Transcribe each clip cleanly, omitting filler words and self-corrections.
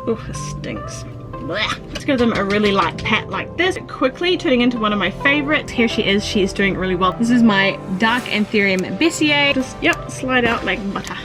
Oh, it stinks. Blech. Let's give them a really light pat like this. Quickly turning into one of my favorites. Here she is. She is doing really well. This is my dark Anthurium Besseae. Just, yep, slide out like butter.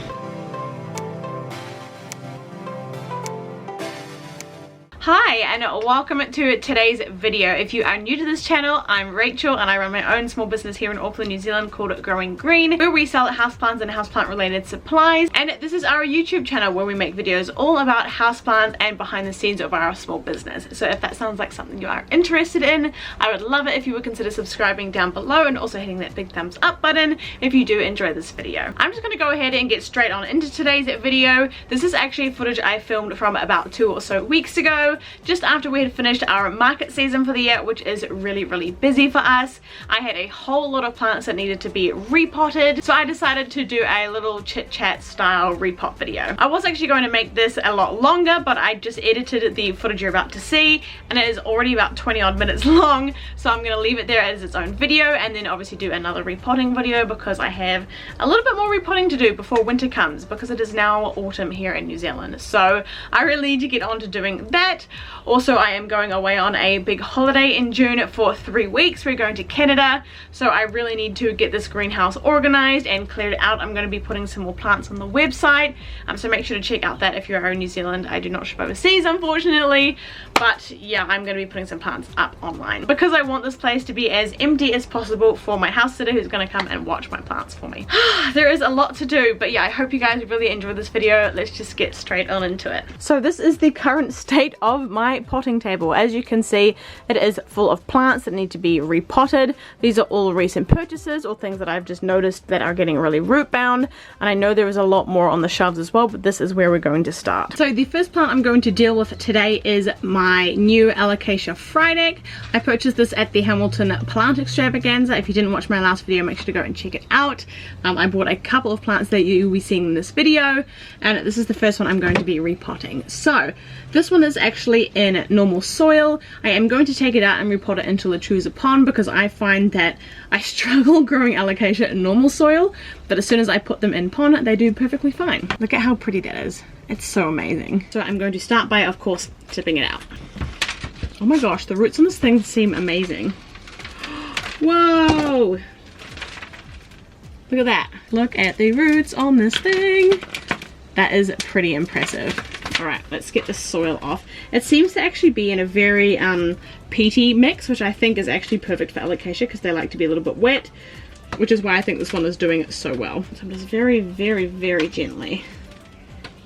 Hi and welcome to today's video. If you are new to this channel, I'm Rachel and I run my own small business here in Auckland, New Zealand called Growing Green, where we sell houseplants and houseplant related supplies. And this is our YouTube channel where we make videos all about houseplants and behind the scenes of our small business. So if that sounds like something you are interested in, I would love it if you would consider subscribing down below and also hitting that big thumbs up button if you do enjoy this video. I'm just going to go ahead and get straight on into today's video. This is actually footage I filmed from about 2 or so weeks ago, just after we had finished our market season for the year, which is really busy for us. I had a whole lot of plants that needed to be repotted, so I decided to do a little chit chat style repot video. I was actually going to make this a lot longer, but I just edited the footage you're about to see and it is already about 20 odd minutes long, so I'm going to leave it there as its own video and then obviously do another repotting video because I have a little bit more repotting to do before winter comes, because it is now autumn here in New Zealand, so I really need to get on to doing that. Also, I am going away on a big holiday in June for 3 weeks. We're going to Canada, so I really need to get this greenhouse organized and cleared out. I'm going to be putting some more plants on the website, so make sure to check out that if you're in New Zealand. I do not ship overseas, unfortunately, but yeah, I'm going to be putting some plants up online because I want this place to be as empty as possible for my house sitter who's going to come and watch my plants for me. There is a lot to do, but yeah, I hope you guys really enjoy this video. Let's just get straight on into it. So this is the current state of my potting table. As you can see, it is full of plants that need to be repotted. These are all recent purchases or things that I've just noticed that are getting really root bound, and I know there is a lot more on the shelves as well, but this is where we're going to start. So the first plant I'm going to deal with today is my new Alocasia Frydek. I purchased this at the Hamilton Plant Extravaganza. If you didn't watch my last video, make sure to go and check it out. I bought a couple of plants that you will be seeing in this video, and this is the first one I'm going to be repotting. So this one is actually in normal soil. I am going to take it out and repot it into Alocasia pond because I find that I struggle growing Alocasia in normal soil, but as soon as I put them in pond, they do perfectly fine. Look at how pretty that is. It's so amazing. So I'm going to start by, of course, tipping it out. Oh my gosh, the roots on this thing seem amazing. Whoa! Look at that. Look at the roots on this thing. That is pretty impressive. Alright, let's get the soil off. It seems to actually be in a very peaty mix, which I think is actually perfect for Alocasia because they like to be a little bit wet, which is why I think this one is doing so well. So I'm just very gently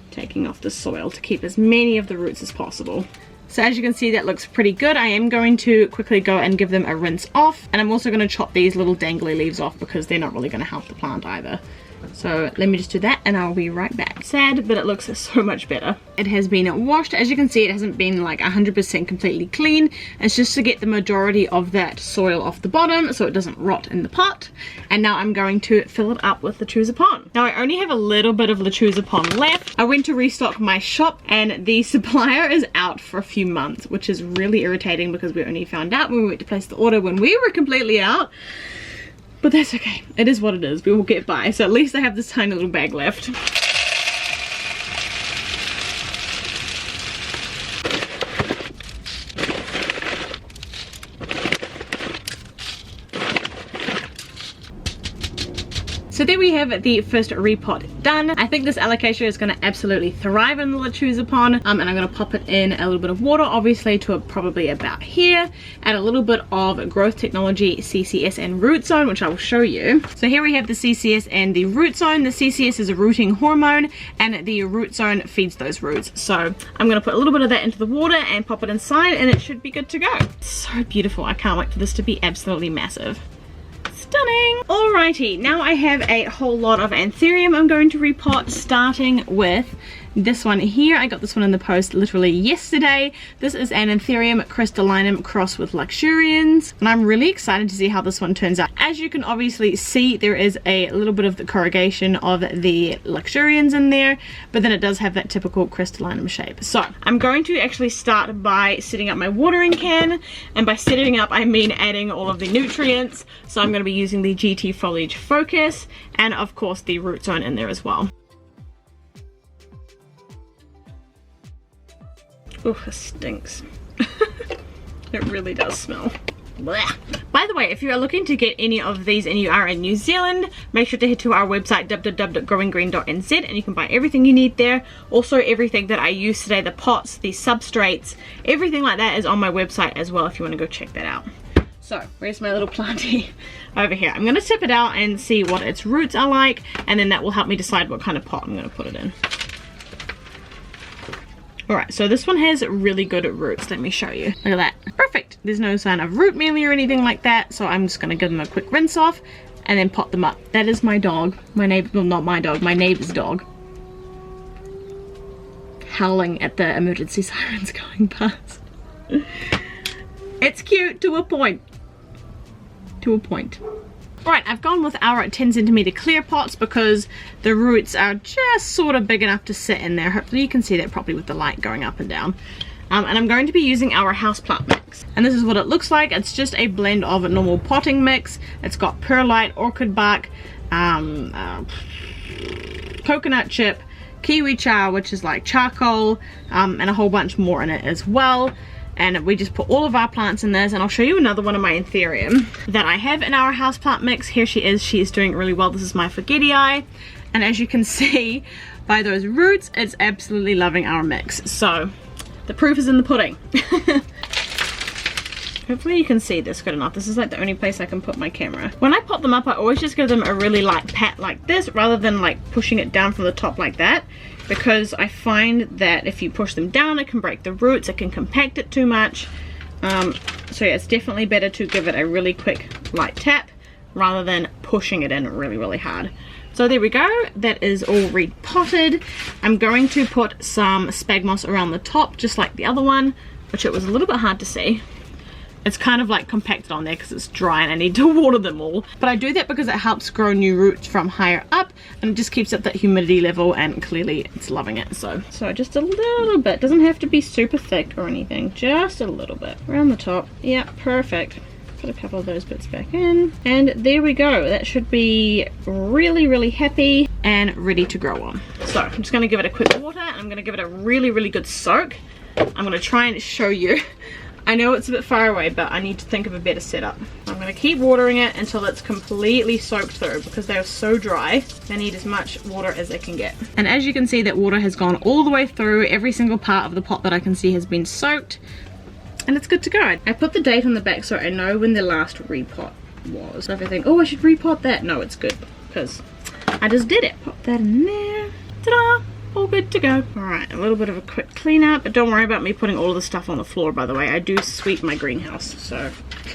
taking off the soil to keep as many of the roots as possible. So as you can see, that looks pretty good. I am going to quickly go and give them a rinse off, and I'm also going to chop these little dangly leaves off because they're not really going to help the plant either. So let me just do that and I'll be right back. Sad, but it looks so much better. It has been washed. As you can see, it hasn't been like 100% completely clean. It's just to get the majority of that soil off the bottom so it doesn't rot in the pot. And now I'm going to fill it up with Alocasia pond. Now I only have a little bit of Alocasia pond left. I went to restock my shop and the supplier is out for a few months, which is really irritating because we only found out when we went to place the order when we were completely out. But that's okay. It is what it is. We will get by. So at least I have this tiny little bag left. So there we have the first repot done. I think this Alocasia is going to absolutely thrive in the Alocasia pond, and I'm going to pop it in a little bit of water, obviously to probably about here, add a little bit of Growth Technology CCS and Root Zone, which I will show you. So here we have the CCS and the Root Zone. The CCS is a rooting hormone and the Root Zone feeds those roots. So I'm going to put a little bit of that into the water and pop it inside and it should be good to go. So beautiful. I can't wait for this to be absolutely massive. Stunning! Alrighty, now I have a whole lot of Anthurium I'm going to repot, starting with this one here. I got this one in the post literally yesterday. This is an Anthurium Crystallinum crossed with Luxurians, and I'm really excited to see how this one turns out. As you can obviously see, there is a little bit of the corrugation of the Luxurians in there, but then it does have that typical Crystallinum shape. So I'm going to actually start by setting up my watering can, and by setting up I mean adding all of the nutrients. So I'm going to be using the GT Foliage Focus and of course the Root Zone in there as well. Oh, it stinks. It really does smell. Blech. By the way, if you are looking to get any of these and you are in New Zealand, make sure to head to our website www.growinggreen.nz and you can buy everything you need there. Also everything that I use today, the pots, the substrates, everything like that is on my website as well if you want to go check that out. So where's my little planty? Over here. I'm going to tip it out and see what its roots are like, and then that will help me decide what kind of pot I'm going to put it in. Alright, so this one has really good roots. Let me show you. Look at that. Perfect. There's no sign of root mealy or anything like that, so I'm just going to give them a quick rinse off and then pot them up. That is my dog. My neighbor, well, not my dog, my neighbor's dog. Howling at the emergency sirens going past. It's cute to a point. To a point. Alright, I've gone with our 10cm clear pots because the roots are just sort of big enough to sit in there. Hopefully you can see that properly with the light going up and down. And I'm going to be using our houseplant mix. And this is what it looks like. It's just a blend of a normal potting mix. It's got perlite, orchid bark, coconut chip, kiwi char, which is like charcoal, and a whole bunch more in it as well. And we just put all of our plants in this, and I'll show you another one of my Anthurium that I have in our houseplant mix. Here she is doing really well. This is my Variegated, and as you can see by those roots, it's absolutely loving our mix. So the proof is in the pudding. Hopefully you can see this good enough. This is like the only place I can put my camera. When I pot them up, I always just give them a really light pat like this rather than like pushing it down from the top like that, because I find that if you push them down it can break the roots, it can compact it too much. So yeah, it's definitely better to give it a really quick light tap rather than pushing it in really hard. So there we go, that is all repotted. I'm going to put some spag moss around the top just like the other one, which it was a little bit hard to see. It's kind of like compacted on there because it's dry and I need to water them all. But I do that because it helps grow new roots from higher up and it just keeps up that humidity level, and clearly it's loving it. So just a little bit. Doesn't have to be super thick or anything. Just a little bit. Around the top. Yeah, perfect. Put a couple of those bits back in. And there we go. That should be really happy and ready to grow on. So I'm just going to give it a quick water and I'm going to give it a really good soak. I'm going to try and show you. I know it's a bit far away, but I need to think of a better setup. I'm going to keep watering it until it's completely soaked through because they're so dry. They need as much water as they can get. And as you can see, that water has gone all the way through. Every single part of the pot that I can see has been soaked. And it's good to go. I put the date on the back so I know when the last repot was. So if I think, oh, I should repot that. No, it's good because I just did it. Pop that in there. Ta-da! All good to go. Alright, a little bit of a quick clean up, but don't worry about me putting all of the stuff on the floor, by the way. I do sweep my greenhouse, so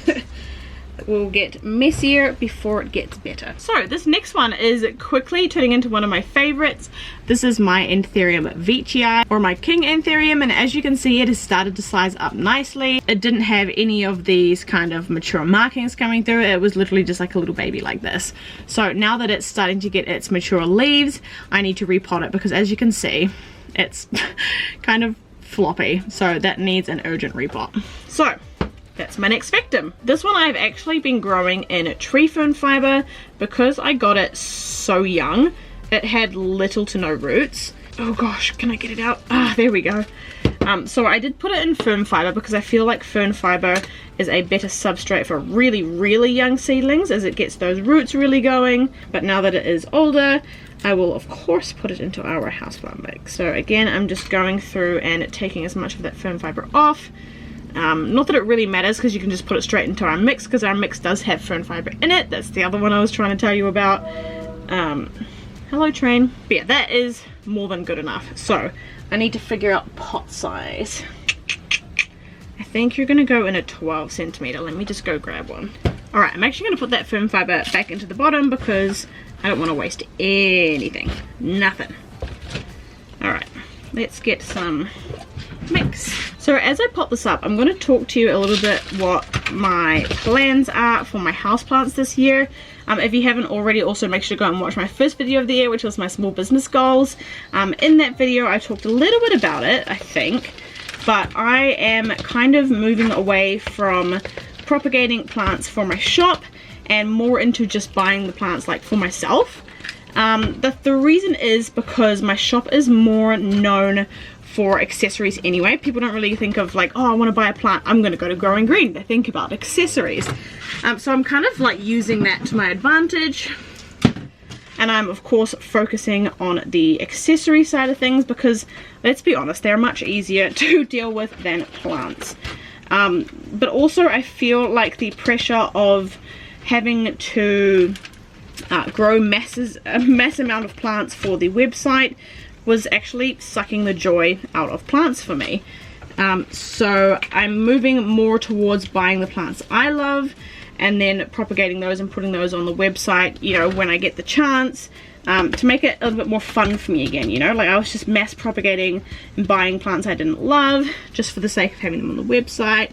it will get messier before it gets better. So this next one is quickly turning into one of my favorites. This is my Anthurium Veitchii, or my King Anthurium, and as you can see it has started to size up nicely. It didn't have any of these kind of mature markings coming through. It was literally just like a little baby like this. So now that it's starting to get its mature leaves, I need to repot it because as you can see it's kind of floppy, so that needs an urgent repot. So that's my next victim. This one I've actually been growing in tree fern fiber because I got it so young. It had little to no roots. Oh gosh, can I get it out? Ah, there we go. So I did put it in fern fiber because I feel like fern fiber is a better substrate for really young seedlings as it gets those roots really going. But now that it is older, I will of course put it into our houseplant mix. So again, I'm just going through and taking as much of that fern fiber off. Not that it really matters because you can just put it straight into our mix because our mix does have fern fiber in it. That's the other one I was trying to tell you about. Hello train. But yeah, that is more than good enough. So I need to figure out pot size. I think you're going to go in a 12 centimeter. Let me just go grab one. Alright, I'm actually going to put that fern fiber back into the bottom because I don't want to waste anything. Nothing. Alright, let's get some mix. So as I pop this up, I'm going to talk to you a little bit what my plans are for my houseplants this year. If you haven't already, also make sure to go and watch my first video of the year, which was my small business goals. In that video I talked a little bit about it, I think, but I am kind of moving away from propagating plants for my shop and more into just buying the plants like for myself. The reason is because my shop is more known for accessories anyway. People don't really think of like, oh, I want to buy a plant, I'm going to go to Growing Green. They think about accessories. So I'm kind of like using that to my advantage. And I'm of course focusing on the accessory side of things because, let's be honest, they're much easier to deal with than plants. But also I feel like the pressure of having to grow a mass amount of plants for the website was actually sucking the joy out of plants for me. So I'm moving more towards buying the plants I love and then propagating those and putting those on the website, you know, when I get the chance, to make it a little bit more fun for me again, you know. Like I was just mass propagating and buying plants I didn't love just for the sake of having them on the website.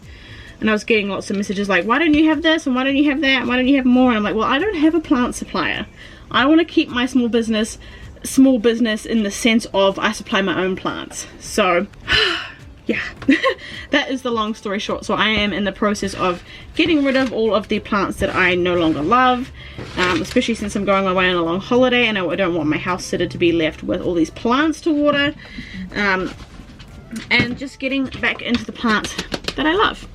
And I was getting lots of messages like, why don't you have this and why don't you have that, why don't you have more? And I'm like, well, I don't have a plant supplier. I want to keep my small business in the sense of I supply my own plants. So yeah, that is the long story short. So I am in the process of getting rid of all of the plants that I no longer love, especially since I'm going away on a long holiday and I don't want my house sitter to be left with all these plants to water, and just getting back into the plants that I love.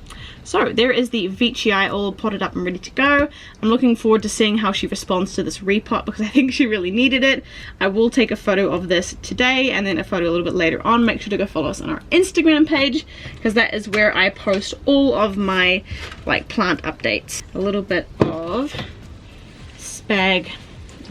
So there is the Veitchii all potted up and ready to go. I'm looking forward to seeing how she responds to this repot because I think she really needed it. I will take a photo of this today and then a photo a little bit later on. Make sure to go follow us on our Instagram page because that is where I post all of my like plant updates. A little bit of spag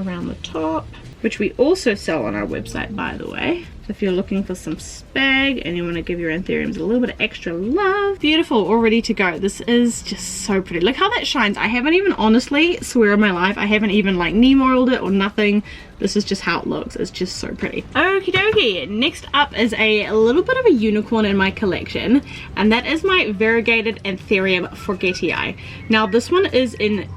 around the top, which we also sell on our website, by the way. So if you're looking for some spag and you want to give your anthuriums a little bit of extra love. Beautiful, all ready to go. This is just so pretty. Look how that shines. I haven't even, honestly, swear on my life, I haven't even like neem oiled it or nothing. This is just how it looks. It's just so pretty. Okie dokie. Next up is a little bit of a unicorn in my collection, and that is my Variegated Anthurium Frydek. Now this one is in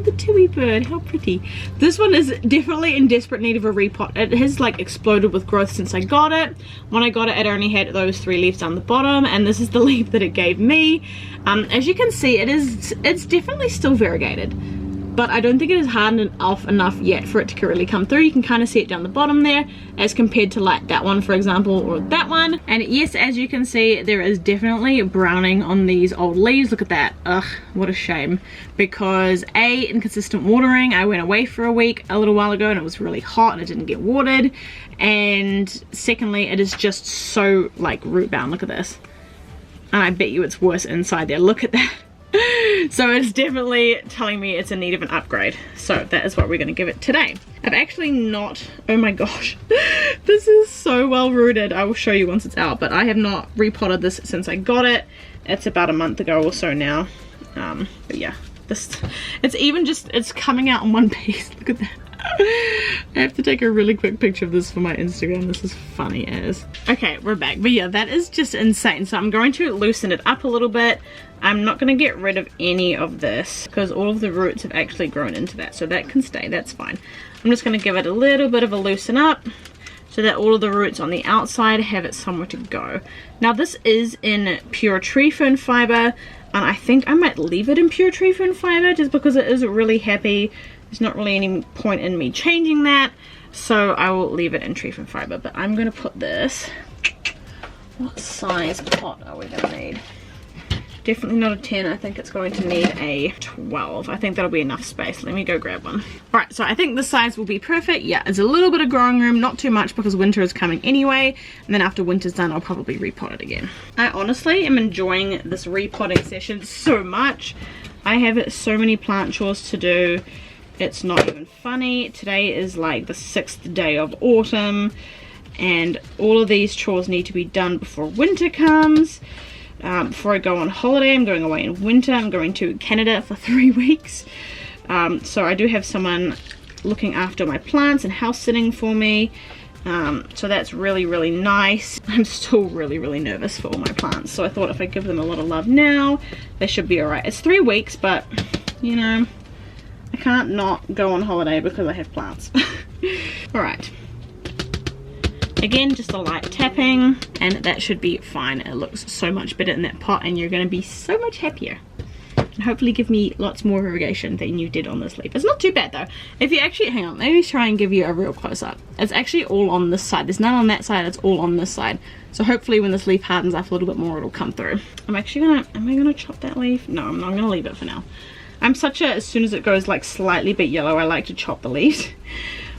the Tui bird, how pretty. This one is definitely in desperate need of a repot. It has like exploded with growth since I got it. When I got it, it only had those 3 leaves down the bottom, and this is the leaf that it gave me. As you can see, it's definitely still variegated, but I don't think it is hardened off enough yet for it to really come through. You can kind of see it down the bottom there as compared to like that one, for example, or that one. And yes, as you can see, there is definitely browning on these old leaves. Look at that. Ugh, what a shame. Because A, inconsistent watering. I went away for a week a little while ago and it was really hot and it didn't get watered. And secondly, it is just so like root bound. Look at this. And I bet you it's worse inside there. Look at that. So it's definitely telling me it's in need of an upgrade. So that is what we're going to give it today. I've actually not, oh my gosh, this is so well rooted. I will show you once it's out, but I have not repotted this since I got it. It's about a month ago or so now. But yeah, it's coming out in one piece. Look at that. I have to take a really quick picture of this for my Instagram. This is funny as. Okay, we're back. But yeah, that is just insane. So I'm going to loosen it up a little bit. I'm not going to get rid of any of this because all of the roots have actually grown into that. So that can stay. That's fine. I'm just going to give it a little bit of a loosen up so that all of the roots on the outside have it somewhere to go. Now this is in pure tree fern fiber, and I think I might leave it in pure tree fern fiber just because it is really happy. There's not really any point in me changing that, so I will leave it in tree fern fiber. But I'm going to put this, what size pot are we going to need? Definitely not a 10. I think it's going to need a 12. I think that'll be enough space. Let me go grab one. Alright, so I think the size will be perfect. Yeah, it's a little bit of growing room, not too much because winter is coming anyway. And then after winter's done, I'll probably repot it again. I honestly am enjoying this repotting session so much. I have so many plant chores to do. It's not even funny. Today is like the 6th day of autumn, and all of these chores need to be done before winter comes. Before I go on holiday, I'm going away in winter. I'm going to Canada for 3 weeks. So I do have someone looking after my plants and house sitting for me. So that's really, really nice. I'm still really, really nervous for all my plants. So I thought if I give them a lot of love now, they should be alright. It's 3 weeks, but you know, I can't not go on holiday because I have plants. Alright. Again, just a light tapping, and that should be fine. It looks so much better in that pot, and you're going to be so much happier. and hopefully give me lots more irrigation than you did on this leaf. It's not too bad though. If you actually, hang on, let me try and give you a real close-up. It's actually all on this side. There's none on that side, it's all on this side. So hopefully when this leaf hardens up a little bit more, it'll come through. I'm actually gonna, am I gonna chop that leaf? No, I'm not gonna leave it for now. I'm such a, as soon as it goes like slightly bit yellow, I like to chop the leaves,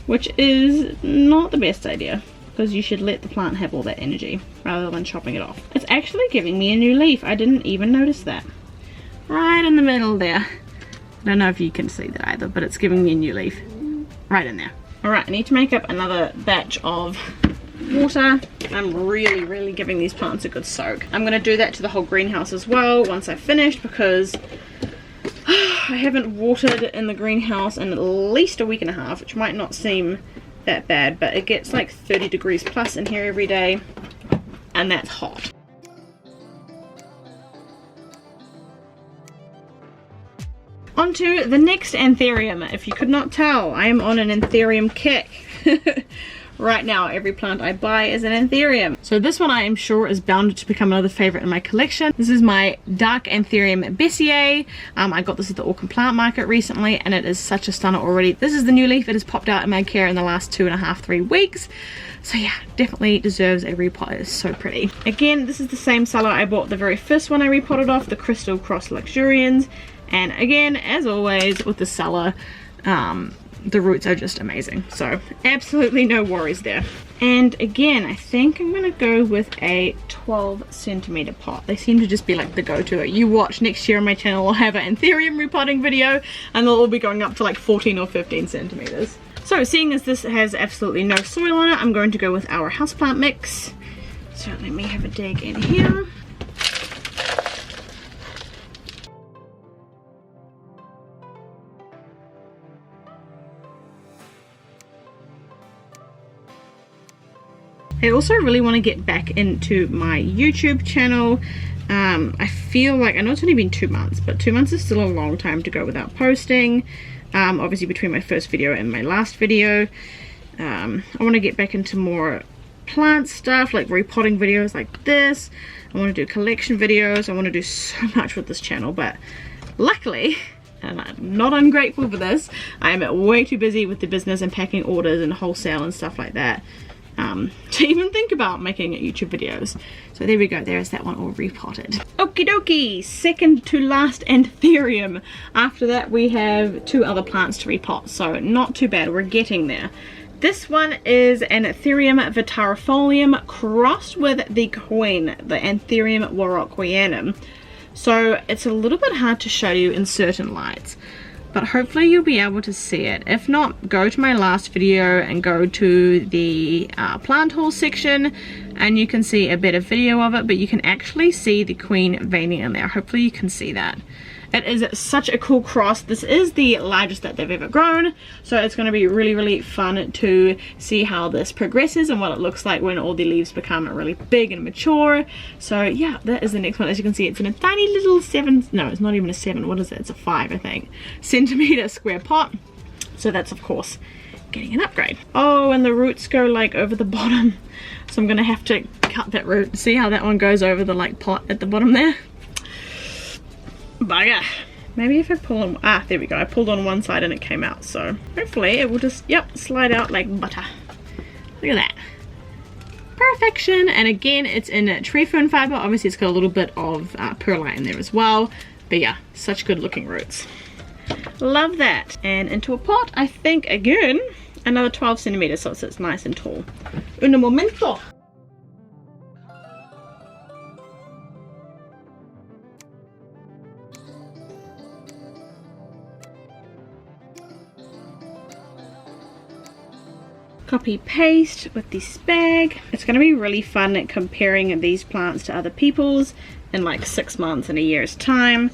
which is not the best idea, because you should let the plant have all that energy rather than chopping it off. It's actually giving me a new leaf. I didn't even notice that. Right in the middle there. I don't know if you can see that either, but it's giving me a new leaf. Right in there. Alright, I need to make up another batch of water. I'm really giving these plants a good soak. I'm going to do that to the whole greenhouse as well once I've finished, because I haven't watered in the greenhouse in at least a week and a half, which might not seem that bad, but it gets like 30 degrees plus in here every day, and that's hot. On to the next Anthurium. If you could not tell, I am on an Anthurium kick. Right now, every plant I buy is an Anthurium. So this one I am sure is bound to become another favorite in my collection. This is my dark Anthurium Besseae. I got this at the Auckland Plant Market recently, and it is such a stunner already. This is the new leaf. It has popped out in my care in the last 2.5–3 weeks. So yeah, definitely deserves a repot. It is so pretty. Again, this is the same cellar I bought the very first one I repotted off, the Crystal Cross Luxurians. And again, as always with the cellar, the roots are just amazing, so absolutely no worries there. And again, I think I'm gonna go with a 12cm pot. They seem to just be like the go-to. You watch next year on my channel, I'll have an Anthurium repotting video, and they'll all be going up to like 14 or 15 centimeters. So seeing as this has absolutely no soil on it, I'm going to go with our houseplant mix. So let me have a dig in here. I also really want to get back into my YouTube channel. I feel like, I know it's only been 2 months, but 2 months is still a long time to go without posting. Obviously between my first video and my last video. I want to get back into more plant stuff, like repotting videos like this. I want to do collection videos. I want to do so much with this channel, but luckily, and I'm not ungrateful for this, I am way too busy with the business and packing orders and wholesale and stuff like that to even think about making YouTube videos. So there we go, there's that one all repotted. Okie dokie, second to last Anthurium. After that we have 2 other plants to repot, so not too bad, we're getting there. This one is an Anthurium Veitchii crossed with the queen, the Anthurium Warocquianum. So it's a little bit hard to show you in certain lights, but hopefully you'll be able to see it. If not, go to my last video and go to the plant haul section and you can see a better video of it, but you can actually see the queen veining in there. Hopefully you can see that. It is such a cool cross. This is the largest that they've ever grown, so it's going to be really fun to see how this progresses and what it looks like when all the leaves become really big and mature. So yeah, that is the next one. As you can see, it's in a tiny little 7, no, it's not even a 7, what is it? It's a 5, I think, centimeter square pot. So that's of course getting an upgrade. Oh, and the roots go like over the bottom, so I'm gonna have to cut that root. See how that one goes over the like pot at the bottom there? Bugger. Maybe if I pull on, there we go, I pulled on one side and it came out, so hopefully it will just, yep, slide out like butter. Look at that. Perfection. And again, it's in tree fern fiber. Obviously it's got a little bit of perlite in there as well, but yeah, such good looking roots. Love that. And into a pot, I think, again, another 12 centimeters, so it sits nice and tall. Un momento. Copy paste with this bag. It's going to be really fun comparing these plants to other people's in like 6 months and a year's time,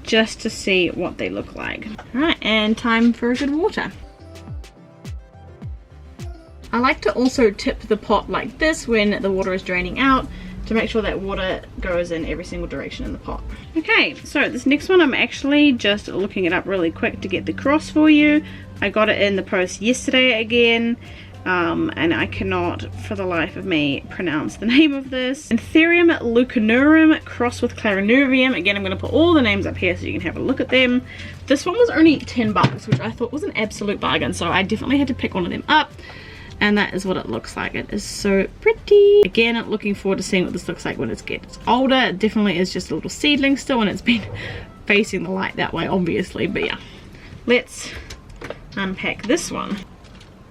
just to see what they look like. Alright, and time for a good water. I like to also tip the pot like this when the water is draining out to make sure that water goes in every single direction in the pot. Okay, so this next one I'm actually just looking it up really quick to get the cross for you. I got it in the post yesterday again. and I cannot for the life of me pronounce the name of this. Anthurium Veitchii crossed with Clarinuvium. Again, I'm going to put all the names up here so you can have a look at them. This one was only 10 bucks, which I thought was an absolute bargain, so I definitely had to pick one of them up. And that is what it looks like. It is so pretty. Again, I'm looking forward to seeing what this looks like when it gets older. It definitely is just a little seedling still, and it's been facing the light that way, obviously. But yeah, let's unpack this one.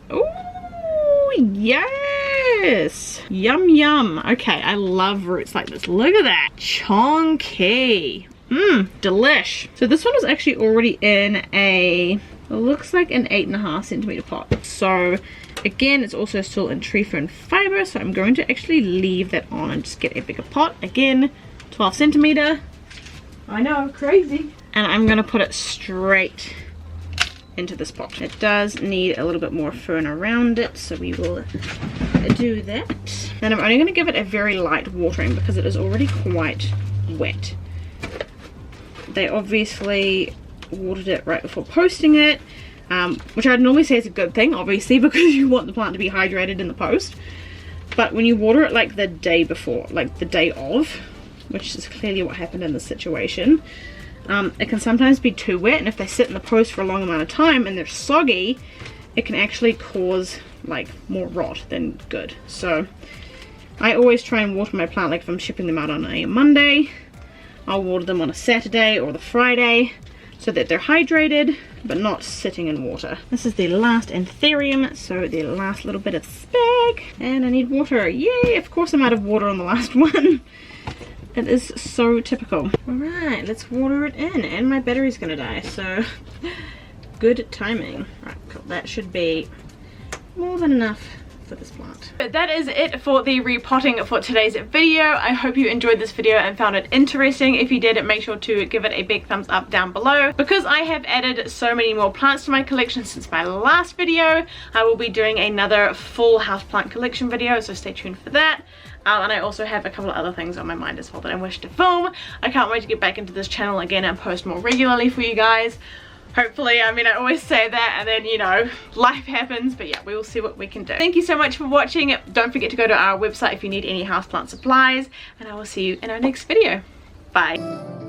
Oh, yes! Yum, yum. Okay, I love roots like this. Look at that. Chonky. Delish. So this one was actually already in a, it looks like an 8.5 centimeter pot. So again, it's also still in tree fern fiber, so I'm going to actually leave that on and just get a bigger pot. Again, 12 centimeter. I know, crazy. And I'm going to put it straight into this pot. It does need a little bit more fern around it, so we will do that. And I'm only going to give it a very light watering because it is already quite wet. They obviously watered it right before posting it. Which I'd normally say is a good thing, obviously, because you want the plant to be hydrated in the post. But when you water it like the day before, like the day of, which is clearly what happened in this situation, it can sometimes be too wet, and if they sit in the post for a long amount of time and they're soggy, it can actually cause like more rot than good. So I always try and water my plant, like if I'm shipping them out on a Monday, I'll water them on a Saturday or the Friday, so that they're hydrated but not sitting in water. This is the last Anthurium, so the last little bit of spag, and I need water. Yay! Of course I'm out of water on the last one. It is so typical. Alright, let's water it in, and my battery's gonna die, so good timing. Right, cool. That should be more than enough for this plant. But that is it for the repotting for today's video. I hope you enjoyed this video and found it interesting. If you did, make sure to give it a big thumbs up down below. Because I have added so many more plants to my collection since my last video, I will be doing another full houseplant collection video, so stay tuned for that. And I also have a couple of other things on my mind as well that I wish to film. I can't wait to get back into this channel again and post more regularly for you guys. Hopefully, I mean, I always say that and then, you know, life happens, but yeah, we will see what we can do. Thank you so much for watching. Don't forget to go to our website if you need any houseplant supplies, and I will see you in our next video. Bye.